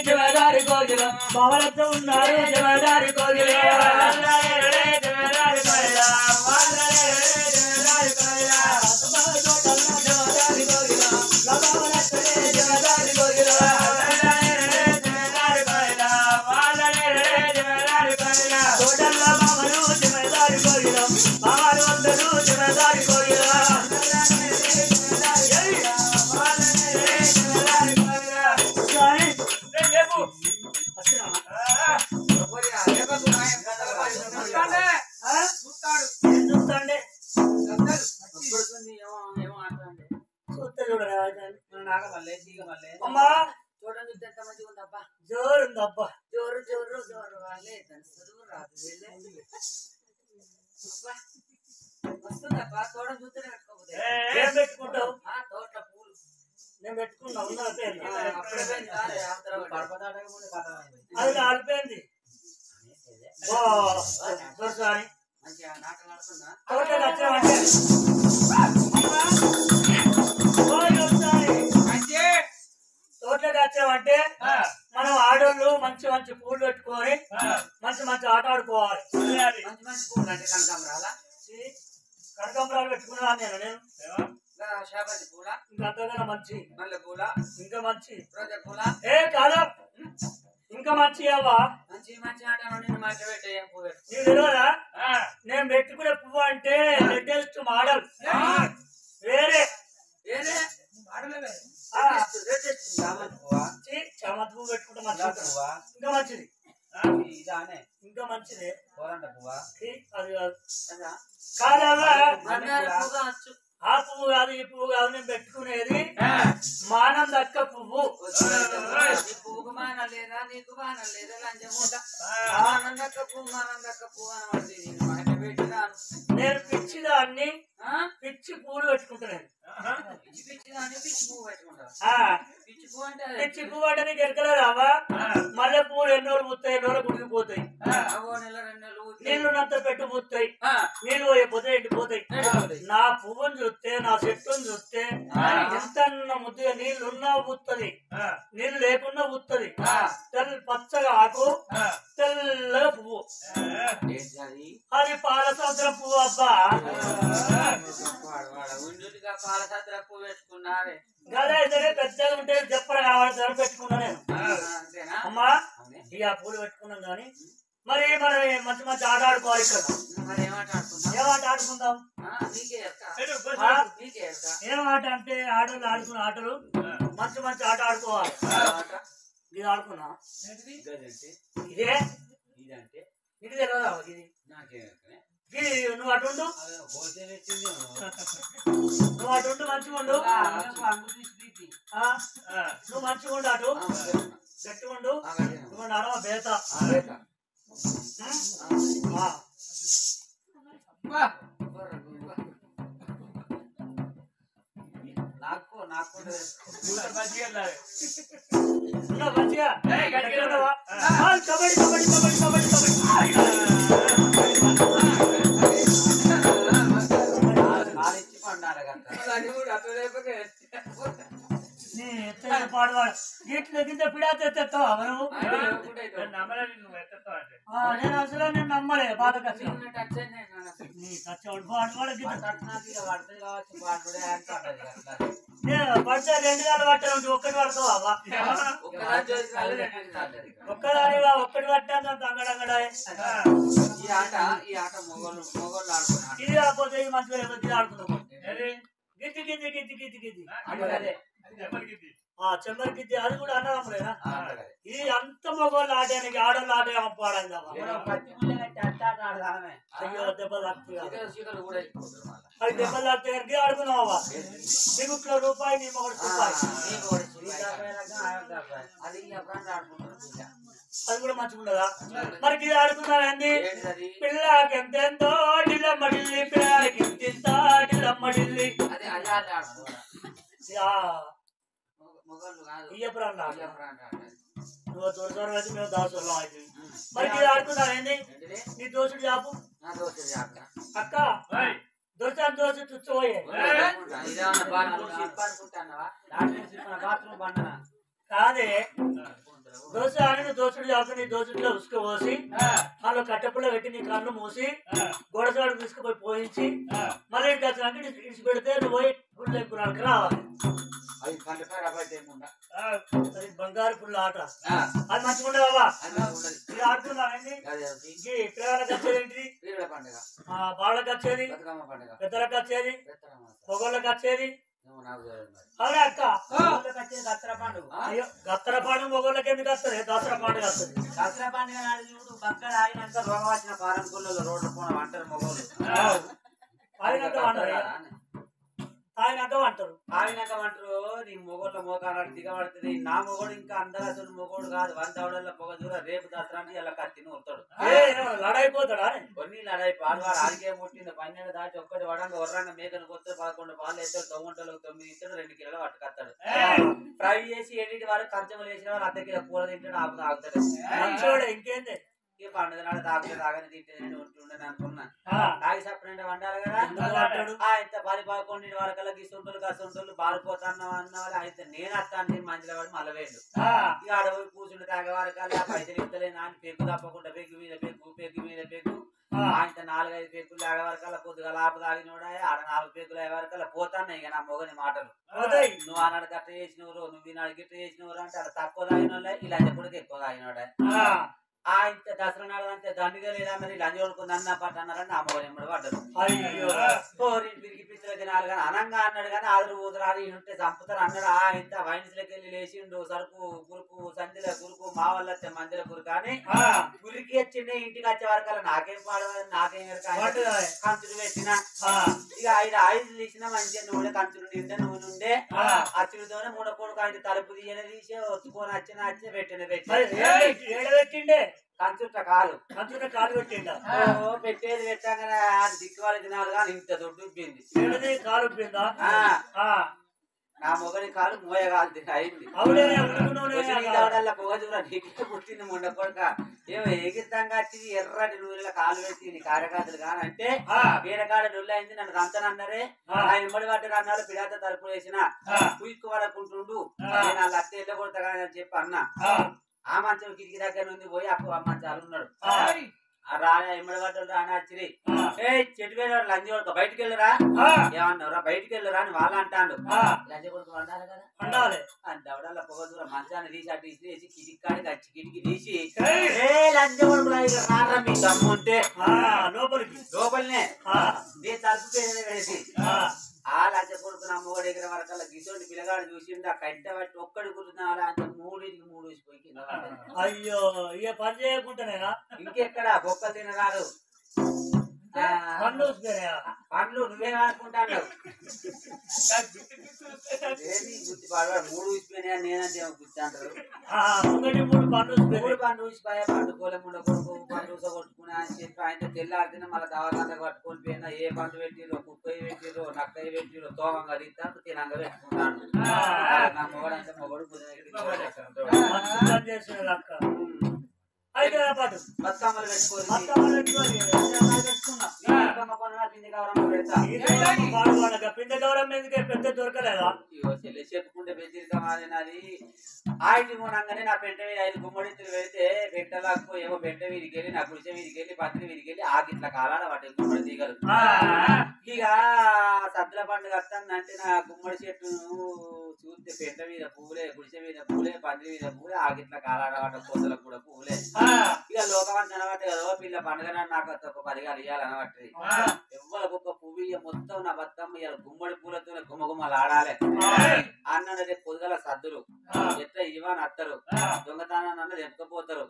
జమదారి కోగిల బావలతో ఉన్నారు జమదారి కోగిల జమదారి కోగిల జోరుందబ్బా జోరు జోరు జోరు వాళ్ళే చదువు రాదు వస్తుందబ్బా తోటం చూస్తేనే పెట్టుకోకపోతే ఏం పెట్టుకుంటావు తోట పూలు నేను పెట్టుకున్నా ఉన్నా అది కాలిపోయింది మంచిగా నాటలు ఆడుతున్నా తోటకి వచ్చామంటే తోటలోకి వచ్చామంటే మనం ఆడోళ్ళు మంచి మంచి పూలు పెట్టుకొని మంచి మంచి ఆట ఆడుకోవాలి. మంచి మంచి పూలు అంటే కనకాంబరాలా కనకాంబరాలు పెట్టుకున్నాను నేను శాపతి పూల ఇంకా అంతకన్నా మంచి మల్లె పూల ఇంకా మంచి రోజా పూల ఏ కాదా ఇంకా మంచి అవా మంచి మంచి ఆట నేను మాట పెట్టే పువ్వు నీకు తెలియదా నేను పెట్టుకునే పువ్వు అంటే లేటెస్ట్ మోడల్ వేరే వేరే చామంతి పువ్వు పెట్టుకుంటే మంచిది ఇంకా మంచిది ఇంకా మంచిది అది కాదు ఆ పువ్వు కాదు ఈ పువ్వు కాదు నేను పెట్టుకునేది మానం దక్క పువ్వు పువ్వుకు మానం లేదా నీకు మానం లేదా లంచమూట మానం దక్క పువ్వు మానం దక్క పువ్వు అని పెట్టినాను నేను పిచ్చిదాన్ని పిచ్చి పూలు పెట్టుకుంటున్నాను పిచ్చిదాన్ని పిచ్చి పువ్వు పెట్టుకుంటా పిచ్చి పువ్వు అంటే పిచ్చి పువ్వు అంటే నీకు ఎరకలేదావా మల్లె పూలు ఎన్ని రోజులు పూస్తాయి ఎన్ని రోజులు గుడికిపోతాయి నెల 2 నెలలు నీళ్లు నంత పెట్టు పూస్తాయి నీళ్ళు పోయిపోతే ఎండిపోతాయి నా పువ్వుని చూస్తే నా చెట్టుని చూస్తే ఎంత ముద్దుగా నీళ్లు ఉన్నా పూస్తుంది నీళ్లు లేకున్నా పూస్తుంది పచ్చగా ఆకు తెల్లగా పువ్వు అది పాలసముద్రం పువ్వు అబ్బా పాలసముద్రం పువ్వు పెట్టుకున్నావే గదే అయితే పెద్దగా ఉంటే చెప్పర కావాలి పెట్టుకున్నా నేను అమ్మా ఇక పూలు పెట్టుకున్నాం కానీ మరి మనం మంచి మంచి ఆట ఆడుకోవాలి ఇక్కడ ఏం ఆట ఆడుకుందాం ఏం ఆట అంటే ఆటలు ఆడుకున్న ఆటలు మంచి మంచి ఆట ఆడుకోవాలి ఇది ఆడుకున్నా ఇదే ఇది తెలియదా ఇది నువ్వు అటుండు నువ్వు అటుండు మంచిగా ఉండు నువ్వు మంచిగా ఉండు అటు గట్టిగా ఉండు నువ్వు నడవ బేత మంచిగా కబడ్డీ కబడ్డీ కబడ్డీ కబడ్డీ పాడవాడు గిట్ల గింత పిడా తెస్తావా మనము నేను అసలు నేను నమ్మలే బాధ పడితే 2 గాలు పట్టాలంటే ఒక్కటి పడతావా ఒక్కదానిగా ఒక్కటి పట్టాను అంగడంగడా ఇది కాకపోతే ఇది మంచిగా ఇది ఆడుకుందాం గిద్ది గిద్ది గిద్ది గిద్ది గిద్ది చెమ్మరికి అది కూడా అన్నదమ్ములేనా ఇది అంత మగవాళ్ళు ఆడడానికి ఆడవాళ్ళు ఆడే పాడాలి అయ్యో దెబ్బలు తాకుతాయి అది దెబ్బలు తాకుతాయి కనుక ఆడుకున్నావా నీకు రూపాయి నీ మొగడు అది కూడా మంచిగా ఉండదా మరి ఇది ఆడుకున్నారండి పిల్లకి ఎంతెంతో డిల్లమ్మడిల్లి పిల్లలకి ఎంత డిల్లమ్మడిల్లి నువ్వు దూరం అయితే మేము దాసోళ్ళం అయితే మరి ఇది ఆడుకున్నారండి నీ దోసుడు జాపు అక్క దొరికాను దోశ చుచ్చబోయే కాదే దోశ అని దోసుడు చేస్తా నీ దోసుడిలో ఉసుక పోసి వాళ్ళు కట్టెపుల్ల పెట్టి నీ కన్ను మూసి గోడసాడు తీసుకుపోయి పోయించి మళ్ళీ ఇంటికి వచ్చినాక ఇడిచి పెడితే నువ్వు పోయి పుల్ల ఎక్కున్నాడు రావాలి అది బంగారు పుల్ల ఆట అది మంచిగా ఉండవా ఇది ఆడుకున్నానండి పిల్లలకు వచ్చేది ఏంటిది వాళ్ళకి వచ్చేది పెద్దలకు వచ్చేది పొగళ్ళకి వచ్చేది అవునా అక్క అయ్యో దసరా పండుగ మొగోళ్ళకి ఎందుకు వస్తుంది దసరా పండుగ వస్తుంది దసరా పండుగ నాడు చూడు పక్కన ఆగినాక రోగం వచ్చిన పారం కుళ్ళలో రోడ్డు పోన అంటారు మొగోళ్ళు ఆగినాక అంటారు తాగినాక అంటారు నీ మొగోళ్ళ మోకాడు దిగబడుతుంది నా మొగోడు ఇంకా అందరూ అసలు మొగోడు కాదు 100 దవడల్లో పొగ దూర రేపు దసరానికి ఇలా కత్తిని వస్తాడు లడైపోతాడా కొన్ని లడై పాల్వాడు ఆడికే ముట్టింది 12 దాటి ఒక్కటి వడంగా వర్రంగా మేకను కొత్త 11 పాలు వేస్తాడు 9 గంటలకు 9 ఇస్తాడు 2 కిలోలు పట్టుకొస్తాడు ఫ్రై చేసి ఎన్నింటి వారు కంచములు వేసిన వాళ్ళు 1/2 కిలో కూర తింటాడు ఆపు తాగుతాడు ఇంకేంది ఈ పండుగ నాడు తాగని తింటే ఉంటుండని అనుకున్నా తాగి సపరేట్ వండాలి కదా ఇంత 10-11 వరకల్లా గిసుంటలు కసుంటలు బారిపోతాను అన్న వాళ్ళు అయితే నేను అత్తాను మంచిలో వాడు మళ్ళీ వేడు ఇక అడవి కూర్చుంటే తాగే వరకల్లా పైసలు ఇస్తలేనా అని పెగ్గు తప్పకుండా పెగ్గు మీద పెగ్గు ఆయన 4-5 పెగ్గులు తాగే వరకల్లా కొద్దిగా లాభ తాగినోడా ఆడ 4 పెగ్గులు అయ్యే వరకల్లా పోతాను ఇక నా మొగని మాటలు నువ్వు ఆనాడు గట్ట చేసినవరు నువ్వు ఈనాడు గిట్ట చేసినవరు అంటే అలా తక్కువ తాగిన వాళ్ళే ఇలా కూడా ఎక్కువ తాగినోడా ఇంత దసరా నాడు అంతే దండిగా లేదా మరి లంజ కొడుకుంది అన్న పట్టు అన్నారని అమ్మవారు ఎమ్మడి పడ్డారు పిరికి పిచ్చల జనాలు కానీ అనంగా అన్నాడు కానీ ఆదురు ఊదరాలు ఉంటే చంపుతారు అన్నాడు ఇంత వైన్స్లోకి వెళ్ళి లేచిండు సరుకు గురుకు సంధిల గురుకు మా వల్ల మందిల గురు కానీ గురికి వచ్చిండే ఇంటికి వచ్చే వరకు నాకేం పాడదు నాకేం కంచుడు పెట్టిన ఇక 5 ఆయిల్ తీసినా మంచిగా నూనె కంచుడు నిండే నూనె ఉండే అచ్చుడితోనే మూడకోడుకు ఆయన తలుపు తీయనే తీసి ఒత్తుకొని వచ్చి పెట్టిండే కంచుట్ట కాలు పెట్టిండా పెట్టేది పెట్టాగానే దిక్కువాలి తినాలి కానీ ఇంత దొడ్డుంది కాలు ఉప్పిందా నా మొగని కాలు మోయ కాదు అయింది పొగ చూడ నీకు పుట్టింది ముండ కొడుక ఏమో ఎగిరితం కట్టింది ఎర్రటి నూనెల కాలు పెట్టింది కార్యకర్తలు కాని అంటే వీరకాడ నొల్లయింది నన్ను దంతనన్నారే ఆయన ఇమ్మడి పట్టారు అన్నారు పిడాత తలుపు వేసిన కుయిక్కు పడకుంటుండు నేను వాళ్ళ అత్త ఎల్ల కొడతా కానీ అని చెప్పి అన్నా ఆ మంచం కిటికీ దగ్గర నుండి పోయి అప్పుడు ఆ మంచాలు ఉన్నాడు రాని ఇమ్మడి పడ్డాడు రాని వచ్చిరి చెట్టు మీద లంజ కొడుకు బయటకు వెళ్ళరా ఏమన్నారా బయటకు వెళ్ళరా అని వాళ్ళు అంటాడు లంజ కొడుకు వండాలి కదా వండాలి దవడల్ల పొగ దూరం మంచాన్ని తీసి అటు తీసి కిటికీ కాడికి వచ్చి కిటికీ తీసి లంజ కొడుకు రారా మీ దమ్ముంటే లోపలనే నీ తలుపు పేరు వేసి ఆ లంజ కొడుకు నమ్మవాడు ఎగిన వరకల్లా గిసోండి పిల్లగాడు చూసిండు ఆ కట్ట బట్టి ఒక్కడి కుడుతున్నా అంటే 3 వేసిపోయి కింద అయ్యో ఇక పని చేయకుండానేనా ఇంకెక్కడ బొక్కలు తినరాదు పండ్లు నువ్వేమనుకుంటాను గుర్తి పాడు 3 ఊసిపోయినా నేనంటే గుర్తి అంటారు 3 పండ్లు ఊసిపోయా పండుకోలే ముండ కొడుకు పండు కొట్టుకున్నా అని చెప్పి ఆయన తెల్లారితే మళ్ళీ దవాఖాన పట్టుకొని పోయినా ఏ పండు పెట్టిరో కుక్కయ్య పెట్టిరో నక్కయ్య పెట్టిరో తోమంగా తింటాను తినంగా పెట్టుకుంటాను నా మొగడు అంటే మొగడు బతుకమ్మలు పెట్టుకోవాలి పిండి గౌరవం ఎందుకే పెద్ద దొరకలేదా చెప్పుకుంటే బెదిరికమాది ఆయిటి మూడంగానే నా పెంట మీద 5 గుమ్మడితులు పెడితే పెట్టలకు ఏమో పెంట వీరికి వెళ్ళి నా గుడిసె వీరికి వెళ్ళి పత్రి వీరికి వెళ్ళి ఆగిట్ల కాలాడ వాటి గుమ్మడి తీగలు ఇక సద్దుల పండుగ వస్తుందంటే నా గుమ్మడి చెట్టు చూస్తే పెంట మీద పూలే, గుడిసె మీద పూలే, పంది మీద పూలే, ఆగిట్ల కాలాడవాట కోసలకు కూడా పూలే. ఇక లోకమంతా అనబట్టే కదా పిల్ల పండుగ నాకు ఒక 10 గాలు ఇవ్వాలనబట్టి ఎవ్వరికి ఒక పువ్వు ఇయ్య మొత్తం నా బతుకమ్మ ఇవాళ గుమ్మడి పూలతో గుమ్మగుమ్మలు ఆడాలి అన్నది పొద్దుగల సద్దులు ఎట్లా ఇవ్వని అత్తరు దొంగతనాన్ని అన్నది ఎత్తుకపోతారు